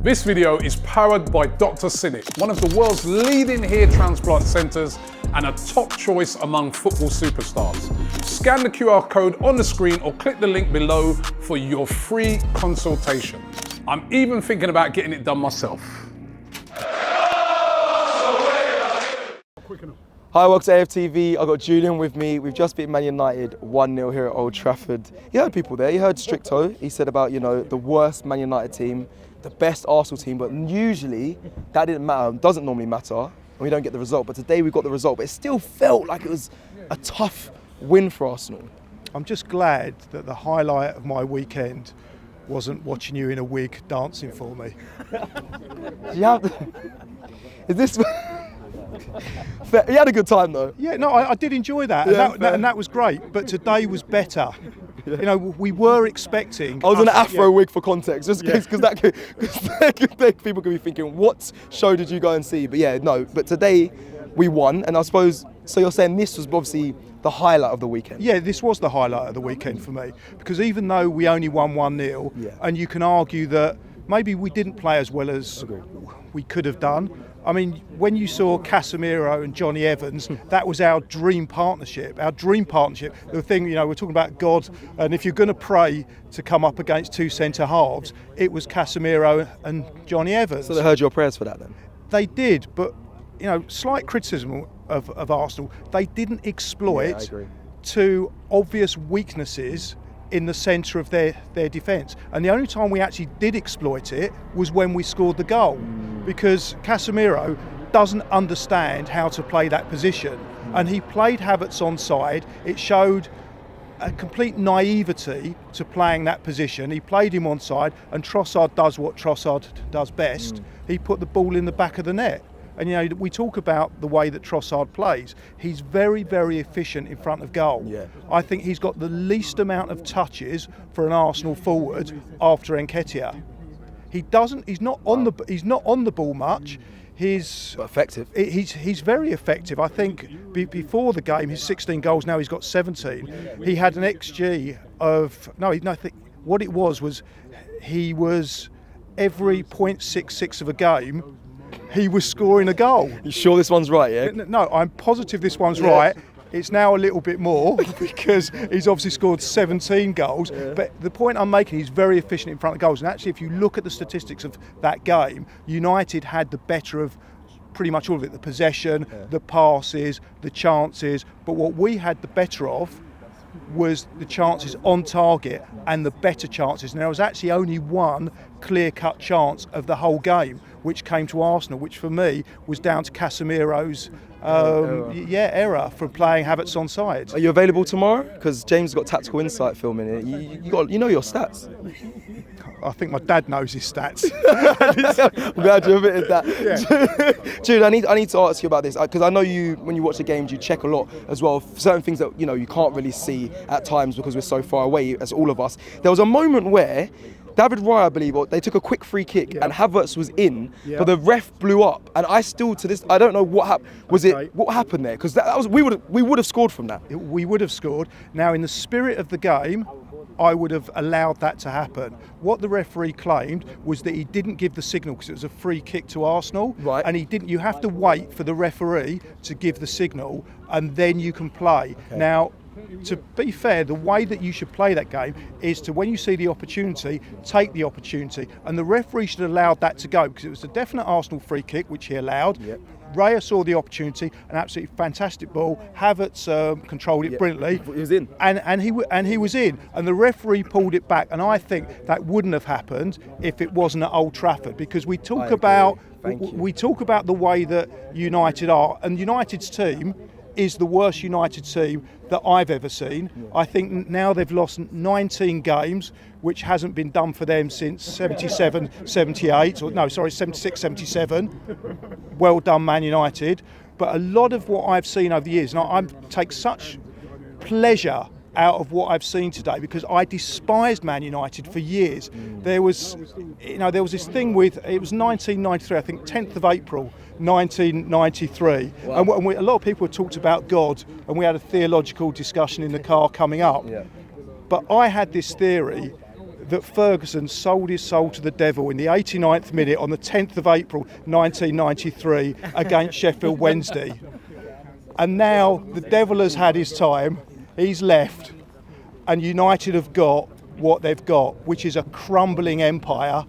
This video is powered by Dr. Cinik, one of the world's leading hair transplant centres and a top choice among football superstars. Scan the QR code on the screen or click the link below for your free consultation. I'm even thinking about getting it done myself. Hi, welcome to AFTV. I've got Julian with me. We've just beat Man United 1-0 here at Old Trafford. You heard people there. You heard Stricto. He said about, the worst Man United team, the best Arsenal team, but usually that didn't matter. It doesn't normally matter when we don't get the result. But today we got the result, but it still felt like it was a tough win for Arsenal. I'm just glad that the highlight of my weekend wasn't watching you in a wig dancing for me. Is this... You had a good time though. Yeah, no, I did enjoy that, and that was great. But today was better. Yeah. We were expecting. I was on an afro wig for context, just because people could be thinking, what show did you go and see? But yeah, no. But today we won, and I suppose so. You're saying this was obviously the highlight of the weekend. Yeah, this was the highlight of the weekend for me, because even though we only won 1-0, and you can argue that maybe we didn't play as well as we could have done. I mean, when you saw Casemiro and Johnny Evans, that was our dream partnership. Our dream partnership. The thing, we're talking about God, and if you're going to pray to come up against two centre halves, it was Casemiro and Johnny Evans. So they heard your prayers for that then? They did, but slight criticism of Arsenal. They didn't exploit two obvious weaknesses in the centre of their defence. And the only time we actually did exploit it was when we scored the goal, because Casemiro doesn't understand how to play that position, and he played Havertz onside. It showed a complete naivety to playing that position. He played him onside, and Trossard does what Trossard does best. He put the ball in the back of the net. And we talk about the way that Trossard plays. He's very, very efficient in front of goal. Yeah. I think he's got the least amount of touches for an Arsenal forward after Nketiah. He's not on the ball much. But effective. He's very effective. I think before the game, his 16 goals. Now he's got 17. He had an XG of what it was he was every 0.66 of a game. He was scoring a goal. You sure this one's right, yeah? No, I'm positive this one's right. It's now a little bit more because he's obviously scored 17 goals. Yeah. But the point I'm making, he's very efficient in front of goals. And actually, if you look at the statistics of that game, United had the better of pretty much all of it. The possession, the passes, the chances. But what we had the better of was the chances on target and the better chances. And there was actually only one clear-cut chance of the whole game, which came to Arsenal, which for me was down to Casemiro's error from playing Havertz onside. Are you available tomorrow? Because James got Tactical Insight filming it. You know your stats. I think my dad knows his stats. I'm glad you admitted that. Yeah. Jude, I need to ask you about this, because I know you, when you watch the games, you check a lot as well. Certain things that you can't really see at times because we're so far away, as all of us. There was a moment where David Raya, I believe, they took a quick free kick and Havertz was in, but the ref blew up, and I still to this I don't know what happened. What happened there? Because that was we would have scored from that. We would have scored. Now, in the spirit of the game, I would have allowed that to happen. What the referee claimed was that he didn't give the signal because it was a free kick to Arsenal, right? And he didn't. You have to wait for the referee to give the signal, and then you can play. Okay. Now, to be fair, the way that you should play that game is to, when you see the opportunity, take the opportunity. And the referee should have allowed that to go, because it was a definite Arsenal free kick, which he allowed. Yep. Raya saw the opportunity, an absolutely fantastic ball. Havertz controlled it brilliantly. He was in. And he was in. And the referee pulled it back. And I think that wouldn't have happened if it wasn't at Old Trafford, because we talk about the way that United are, and United's team is the worst United team that I've ever seen. I think now they've lost 19 games, which hasn't been done for them since 77, 78, 76, 77. Well done, Man United. But a lot of what I've seen over the years, and I take such pleasure out of what I've seen today, because I despised Man United for years. There was this thing with, it was 1993, I think 10th of April 1993. Wow. And a lot of people had talked about God, and we had a theological discussion in the car coming up. Yeah. But I had this theory that Ferguson sold his soul to the devil in the 89th minute on the 10th of April 1993 against Sheffield Wednesday. And now the devil has had his time, he's left, and United have got what they've got, which is a crumbling empire,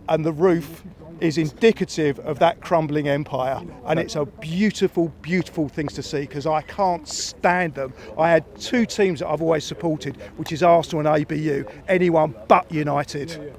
and the roof is indicative of that crumbling empire, and it's a beautiful, beautiful thing to see, because I can't stand them. I had two teams that I've always supported, which is Arsenal and ABU, anyone but United.